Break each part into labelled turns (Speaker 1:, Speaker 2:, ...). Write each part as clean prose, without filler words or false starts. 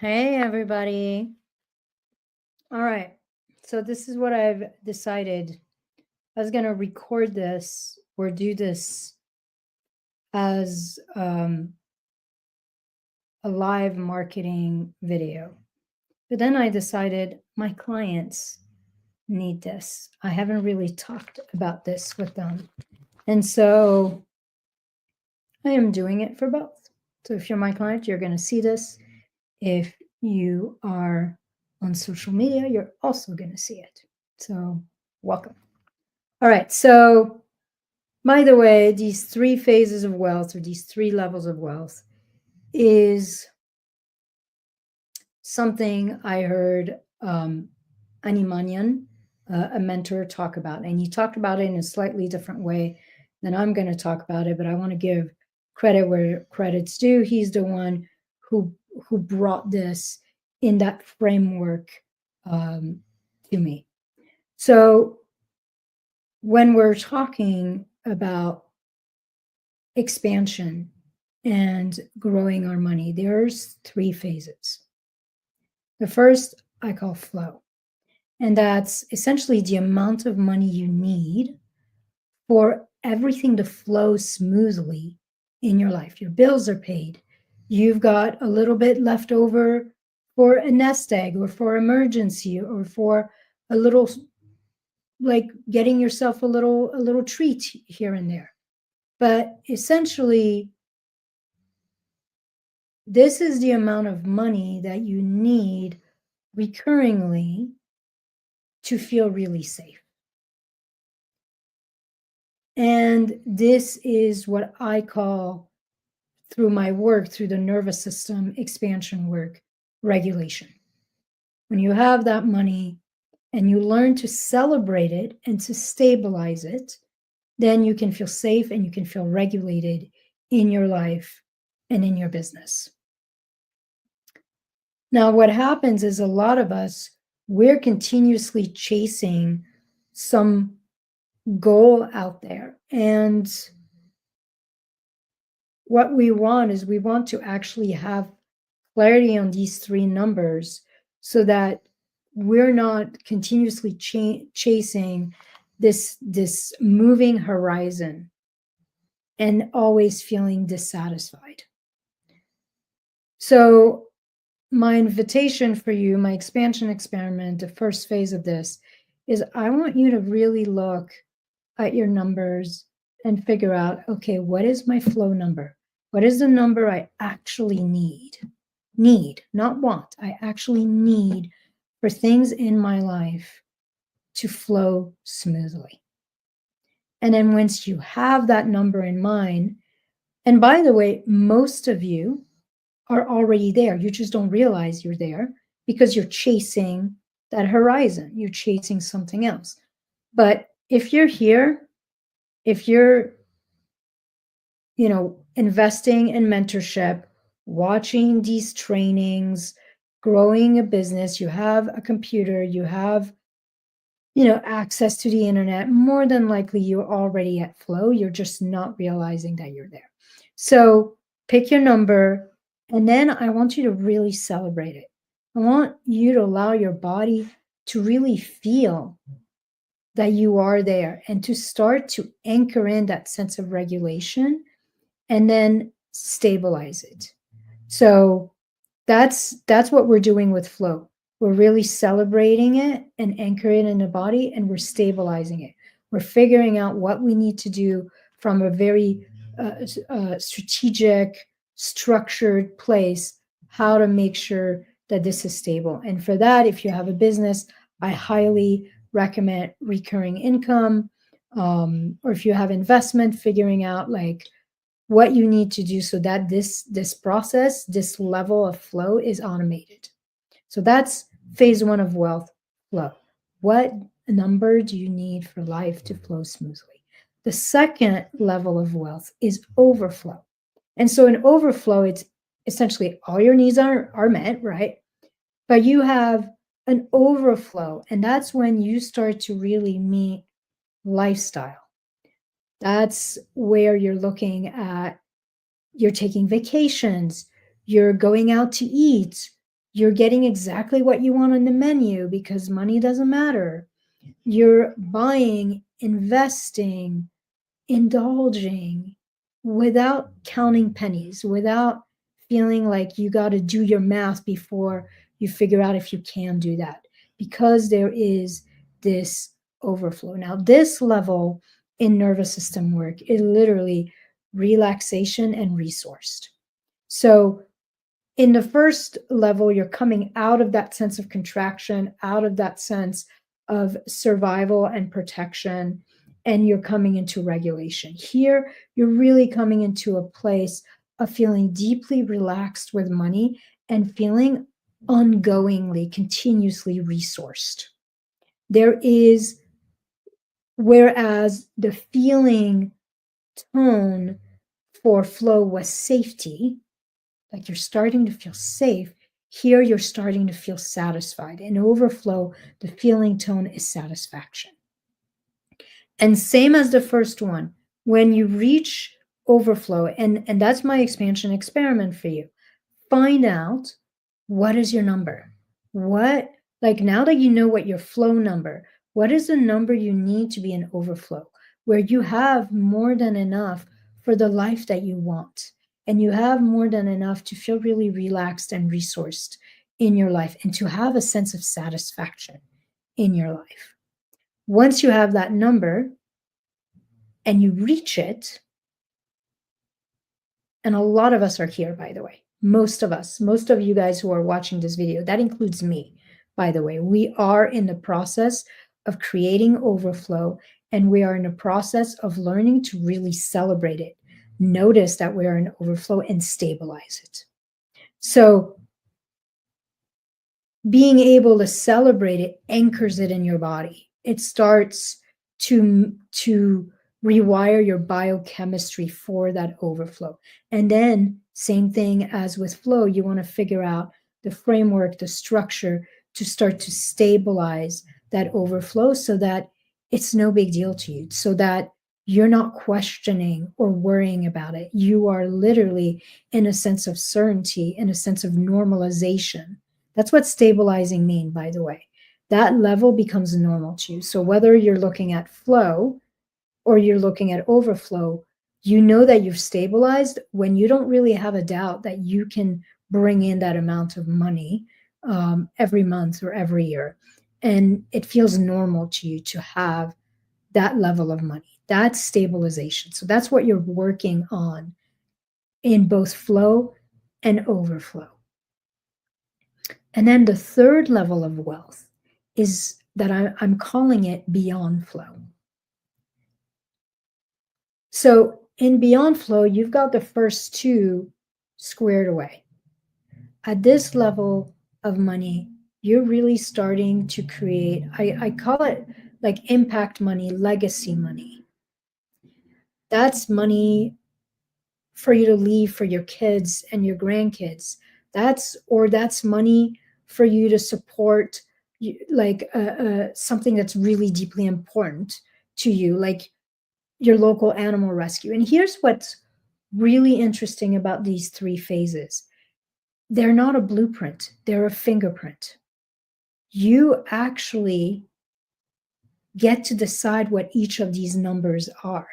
Speaker 1: Hey, everybody. All right. So this is what I've decided. I was going to record this or do this as a live marketing video. But then I decided my clients need this. I haven't really talked about this with them. And so I am doing it for both. So if you're my client, you're going to see this. If you are on social media, you're also going to see it. So welcome. All right. So by the way, these three phases of wealth or these three levels of wealth is something I heard Ani Manyan, a mentor, talk about. And he talked about it in a slightly different way than I'm going to talk about it, but I want to give credit where credit's due. He's the one who brought this in that framework to me. So when we're talking about expansion and growing our money, there's three phases. The first I call flow, and that's essentially the amount of money you need for everything to flow smoothly in your life. Your bills are paid. You've got a little bit left over for a nest egg or for emergency or for a little, like getting yourself a little treat here and there. But essentially, this is the amount of money that you need recurringly to feel really safe. And this is what I call, through my work, through the nervous system expansion work, regulation. When you have that money and you learn to celebrate it and to stabilize it, then you can feel safe and you can feel regulated in your life and in your business. Now, what happens is a lot of us, we're continuously chasing some goal out there. And what we want is we want to actually have clarity on these three numbers so that we're not continuously chasing this moving horizon and always feeling dissatisfied. So my invitation for you, my expansion experiment, the first phase of this, is I want you to really look at your numbers and figure out, okay, what is my flow number? What is the number I actually need? Need, not want. I actually need for things in my life to flow smoothly. And then once you have that number in mind, and by the way, most of you are already there. You just don't realize you're there because you're chasing that horizon. You're chasing something else. But if you're here, if you're, investing in mentorship, watching these trainings, growing a business, you have a computer, you have, access to the internet, more than likely you're already at flow. You're just not realizing that you're there. So pick your number, and then I want you to really celebrate it. I want you to allow your body to really feel that you are there and to start to anchor in that sense of regulation and then stabilize it. So that's what we're doing with flow. We're really celebrating it and anchoring it in the body, and we're stabilizing it. We're figuring out what we need to do from a very strategic, structured place, how to make sure that this is stable. And for that, if you have a business, I highly recommend recurring income. Or if you have investment, figuring out like what you need to do so that this process, this level of flow is automated. So that's phase one of wealth, flow. What number do you need for life to flow smoothly? The second level of wealth is overflow. And so in overflow, it's essentially all your needs are met, right? But you have an overflow, and that's when you start to really meet lifestyle. That's where you're looking at, you're taking vacations, you're going out to eat, You're getting exactly what you want on the menu because money doesn't matter. You're buying, investing, indulging without counting pennies, without feeling like you got to do your math before you figure out if you can do that, because there is this overflow. Now, this level in nervous system work is literally relaxation and resourced. So, in the first level, you're coming out of that sense of contraction, out of that sense of survival and protection, and you're coming into regulation. Here, you're really coming into a place of feeling deeply relaxed with money and feeling ongoingly, continuously resourced. There is, whereas the feeling tone for flow was safety, like you're starting to feel safe. Here, you're starting to feel satisfied. In overflow, the feeling tone is satisfaction. And same as the first one, when you reach overflow, and that's my expansion experiment for you, find out what is your number. What, like now that you know what your flow number, what is the number you need to be in overflow, where you have more than enough for the life that you want, and you have more than enough to feel really relaxed and resourced in your life and to have a sense of satisfaction in your life. Once you have that number and you reach it, and a lot of us are here, by the way, most of us, most of you guys who are watching this video, that includes me, by the way, we are in the process of creating overflow, and we are in the process of learning to really celebrate it. Notice that we are in overflow and stabilize it. So being able to celebrate it anchors it in your body. It starts to rewire your biochemistry for that overflow. And then same thing as with flow, you want to figure out the framework, the structure to start to stabilize that overflow so that it's no big deal to you, so that you're not questioning or worrying about it. You are literally in a sense of certainty, in a sense of normalization. That's what stabilizing means, by the way. That level becomes normal to you. So whether you're looking at flow or you're looking at overflow, you know that you've stabilized when you don't really have a doubt that you can bring in that amount of money every month or every year. And it feels normal to you to have that level of money. That's stabilization. So that's what you're working on in both flow and overflow. And then the third level of wealth is that I'm calling it beyond flow. So in beyond flow, you've got the first two squared away. At this level of money, you're really starting to create, I call it like impact money, legacy money. That's money for you to leave for your kids and your grandkids. That's money for you to support like something that's really deeply important to you, like your local animal rescue. And here's what's really interesting about these three phases. They're not a blueprint, they're a fingerprint. You actually get to decide what each of these numbers are.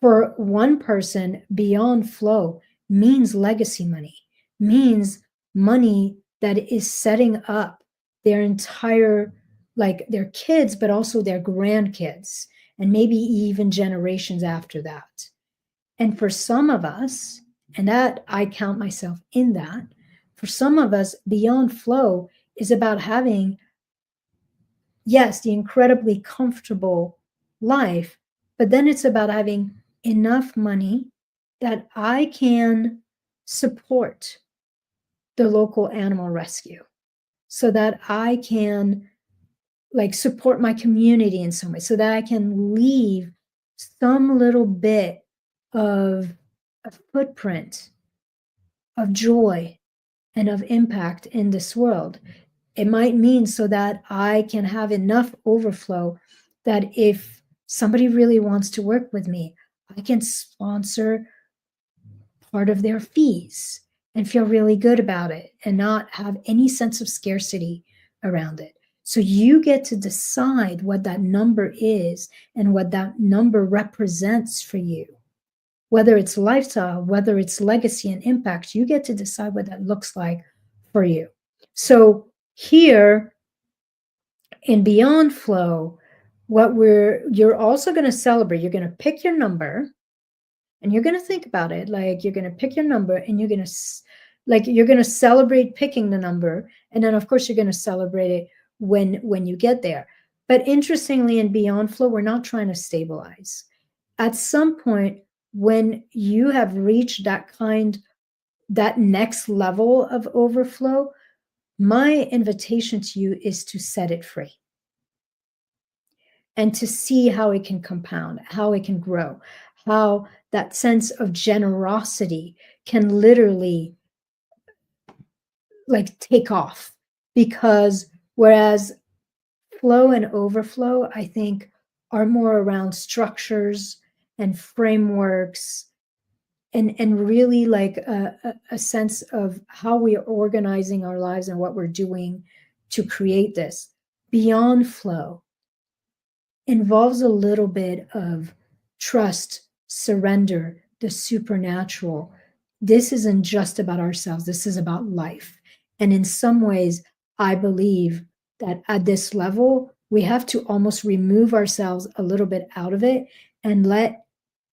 Speaker 1: For one person, beyond flow means legacy money, means money that is setting up their entire, like their kids, but also their grandkids, and maybe even generations after that. And for some of us, and that I count myself in that, for some of us, beyond flow is about having, yes, the incredibly comfortable life, but then it's about having enough money that I can support the local animal rescue, so that I can like support my community in some way, so that I can leave some little bit of a footprint of joy and of impact in this world. It might mean so that I can have enough overflow that if somebody really wants to work with me, I can sponsor part of their fees. and feel really good about it and not have any sense of scarcity around it. So you get to decide what that number is and what that number represents for you. Whether it's lifestyle, whether it's legacy and impact, you get to decide what that looks like for you. So here in Beyond Flow, you're also going to celebrate, you're going to pick your number and you're going to think about it. Like you're going to pick your number and you're going to you're going to celebrate picking the number, and then of course you're going to celebrate it when you get there. But interestingly, in Beyond Flow, we're not trying to stabilize. At some point, when you have reached that next level of overflow, my invitation to you is to set it free and to see how it can compound, how it can grow, how that sense of generosity can literally like take off. Because whereas flow and overflow, I think, are more around structures and frameworks and really like a sense of how we are organizing our lives and what we're doing to create this. Beyond Flow involves a little bit of trust, surrender, the supernatural. This isn't just about ourselves, this is about life. And in some ways, I believe that at this level, we have to almost remove ourselves a little bit out of it and let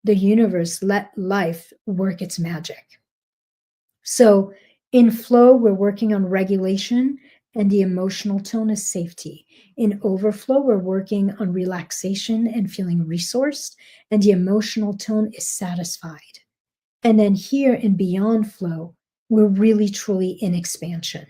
Speaker 1: the universe, let life work its magic. So in flow, we're working on regulation, and the emotional tone is safety. In overflow, we're working on relaxation and feeling resourced, and the emotional tone is satisfied. And then here in Beyond Flow, we're really truly in expansion.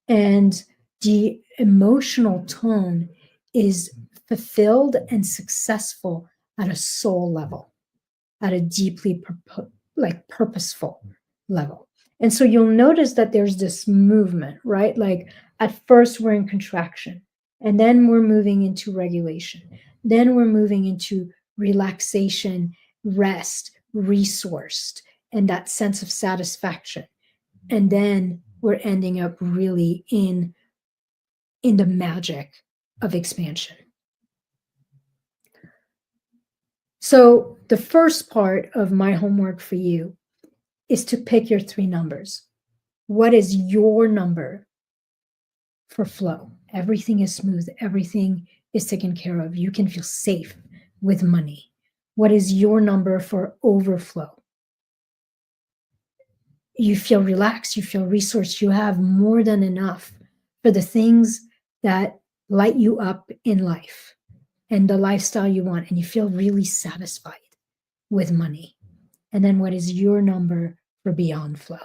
Speaker 1: And the emotional tone is fulfilled and successful at a soul level, at a deeply purposeful level. And so you'll notice that there's this movement, right? Like at first we're in contraction, and then we're moving into regulation. Then we're moving into relaxation, rest, resourced, and that sense of satisfaction. And then we're ending up really in the magic of expansion. So the first part of my homework for you is to pick your 3 numbers. What is your number for flow? Everything is smooth. Everything is taken care of. You can feel safe with money. What is your number for overflow? You feel relaxed. You feel resourced. You have more than enough for the things that light you up in life and the lifestyle you want, and you feel really satisfied with money. And then what is your number for Beyond Flow,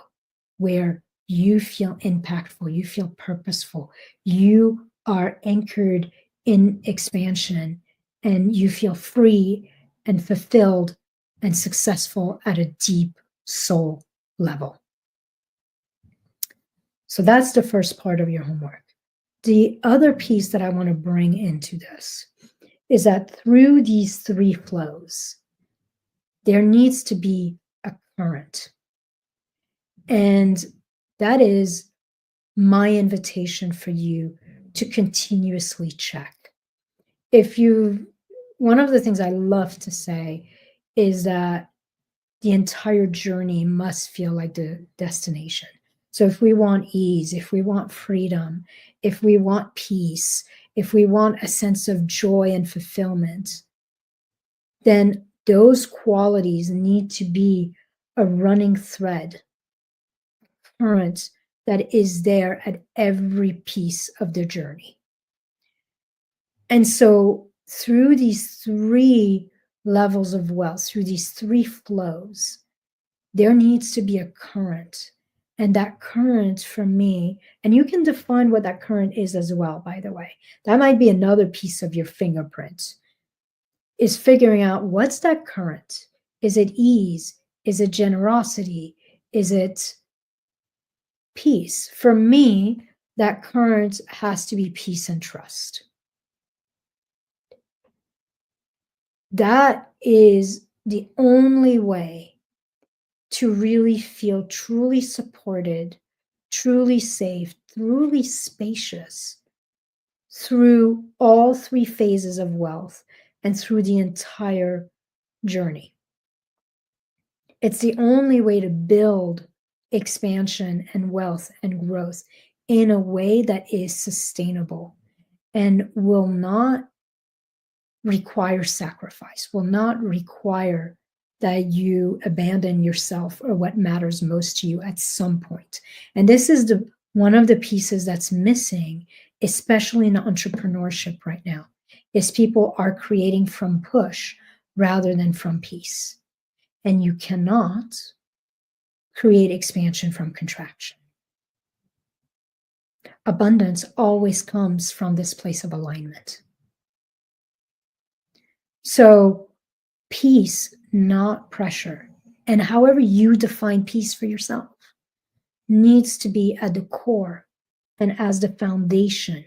Speaker 1: where you feel impactful, you feel purposeful, you are anchored in expansion, and you feel free and fulfilled and successful at a deep soul level. So that's the first part of your homework. The other piece that I want to bring into this is that through these 3 flows, there needs to be a current. And that is my invitation for you to continuously check. One of the things I love to say is that the entire journey must feel like the destination. So if we want ease, if we want freedom, if we want peace, if we want a sense of joy and fulfillment, then those qualities need to be a running thread, current that is there at every piece of the journey. And so through these 3 levels of wealth, through these 3 flows, there needs to be a current. And that current for me, and you can define what that current is as well, by the way. That might be another piece of your fingerprint, is figuring out what's that current. Is it ease? Is it generosity? Is it peace? For me, that current has to be peace and trust. That is the only way to really feel truly supported, truly safe, truly spacious through all three phases of wealth and through the entire journey. It's the only way to build expansion and wealth and growth in a way that is sustainable and will not require sacrifice, will not require that you abandon yourself or what matters most to you at some point. And this is the one of the pieces that's missing, especially in entrepreneurship right now, is people are creating from push rather than from peace. And you cannot create expansion from contraction. Abundance always comes from this place of alignment. So peace, not pressure, and however you define peace for yourself, needs to be at the core and as the foundation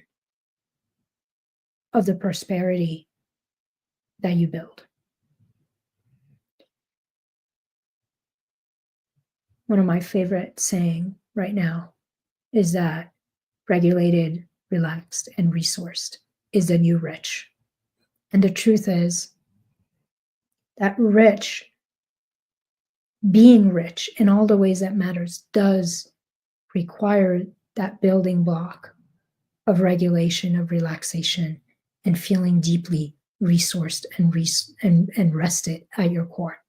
Speaker 1: of the prosperity that you build. One of my favorite saying right now is that regulated, relaxed, and resourced is the new rich. And the truth is that being rich in all the ways that matters does require that building block of regulation, of relaxation, and feeling deeply resourced and rested at your core.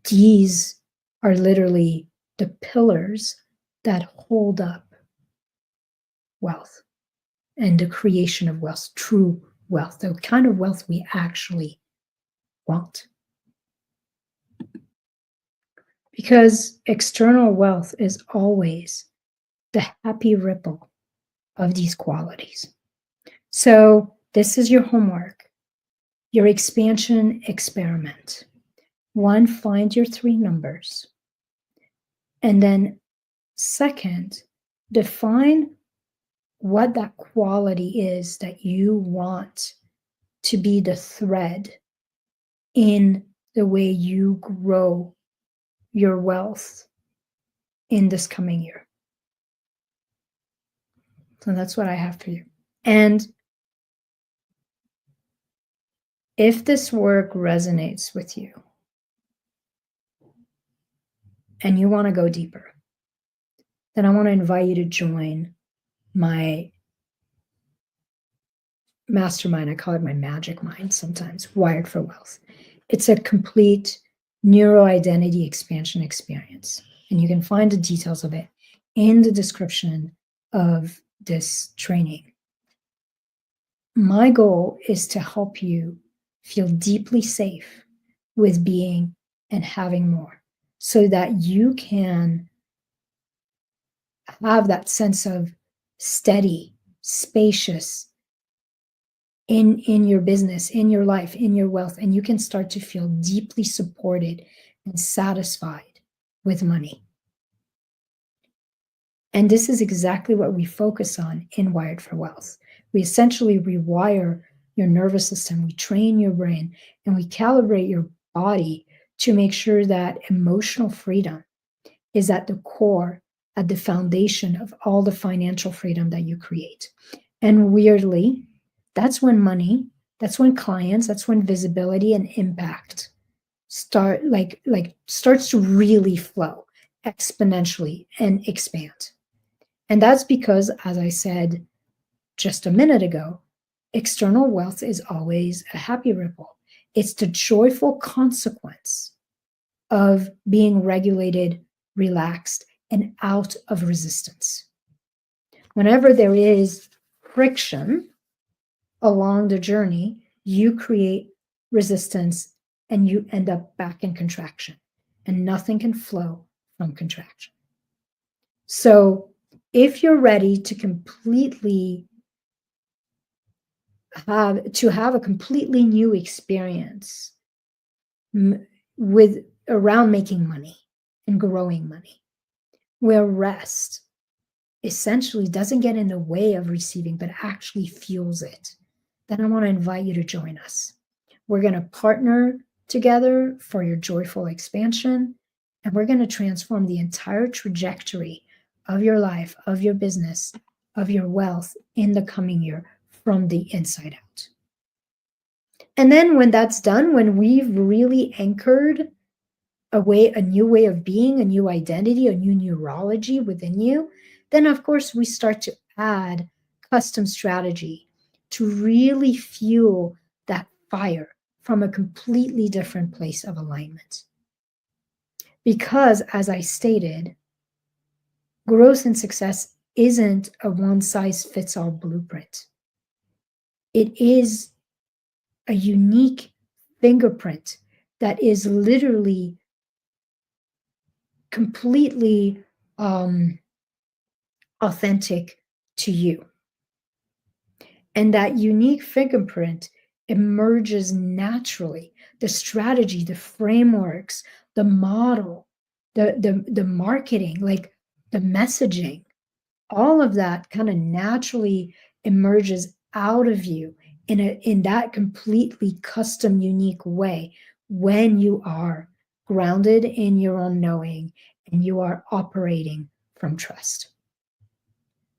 Speaker 1: These are literally the pillars that hold up wealth and the creation of wealth, true wealth, the kind of wealth we actually want. Because external wealth is always the happy ripple of these qualities. So this is your homework, your expansion experiment. One, find your three numbers. And then second, define what that quality is that you want to be the thread in the way you grow your wealth in this coming year. So that's what I have for you. And if this work resonates with you and you want to go deeper, then I want to invite you to join my mastermind. I call it my magic mind sometimes, Wired for Wealth. It's a complete neuroidentity expansion experience. And you can find the details of it in the description of this training. My goal is to help you feel deeply safe with being and having more so that you can have that sense of steady, spacious in your business, in your life, in your wealth, and you can start to feel deeply supported and satisfied with money. And this is exactly what we focus on in Wired for Wealth. We essentially rewire your nervous system, we train your brain, and we calibrate your body to make sure that emotional freedom is at the core, at the foundation of all the financial freedom that you create. And weirdly, that's when money, that's when clients, that's when visibility and impact starts to really flow exponentially and expand. And that's because, as I said just a minute ago, external wealth is always a happy ripple. It's the joyful consequence of being regulated, relaxed, and out of resistance. Whenever there is friction along the journey, you create resistance and you end up back in contraction, and nothing can flow from contraction. So if you're ready to completely have a completely new experience with around making money and growing money, where rest essentially doesn't get in the way of receiving, but actually fuels it, then I want to invite you to join us. We're going to partner together for your joyful expansion. And we're going to transform the entire trajectory of your life, of your business, of your wealth in the coming year from the inside out. And then when that's done, when we've really anchored a new way of being, a new identity, a new neurology within you, then of course we start to add custom strategy to really fuel that fire from a completely different place of alignment. Because, as I stated, growth and success isn't a one-size-fits-all blueprint. It is a unique fingerprint that is literally completely authentic to you. And that unique fingerprint emerges naturally. The strategy, the frameworks, the model, the marketing, like the messaging, all of that kind of naturally emerges out of you in that completely custom, unique way when you are grounded in your own knowing and you are operating from trust.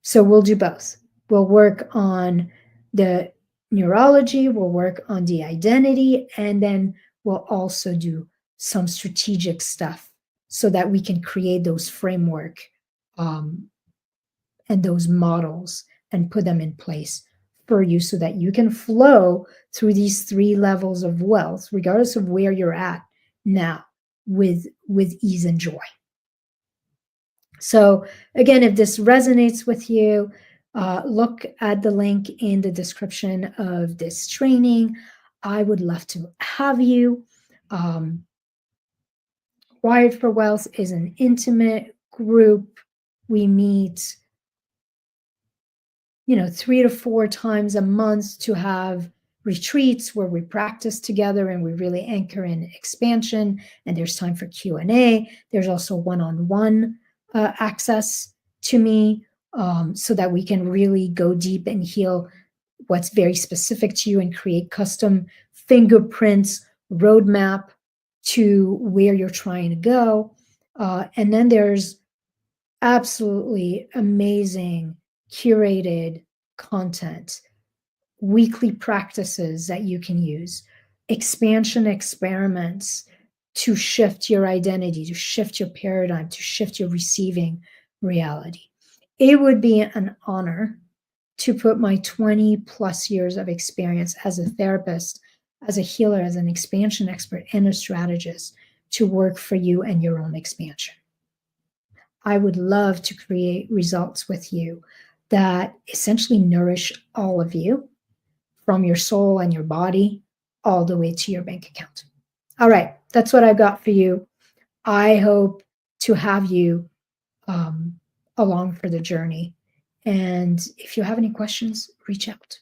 Speaker 1: So we'll do both. We'll work on the neurology, we'll work on the identity, and then we'll also do some strategic stuff so that we can create those framework and those models and put them in place for you so that you can flow through these 3 levels of wealth, regardless of where you're at now, with ease and joy. So again, if this resonates with you, look at the link in the description of this training. I would love to have you. Wired for Wealth is an intimate group. We meet 3 to 4 times a month to have retreats where we practice together and we really anchor in expansion, and there's time for Q&A. There's also one-on-one access to me so that we can really go deep and heal what's very specific to you and create custom fingerprints, roadmap to where you're trying to go. And then there's absolutely amazing curated content, weekly practices that you can use, expansion experiments to shift your identity, to shift your paradigm, to shift your receiving reality. It would be an honor to put my 20 plus years of experience as a therapist, as a healer, as an expansion expert, and a strategist to work for you and your own expansion. I would love to create results with you that essentially nourish all of you from your soul and your body all the way to your bank account. All right, that's what I've got for you. I hope to have you along for the journey. And if you have any questions, reach out.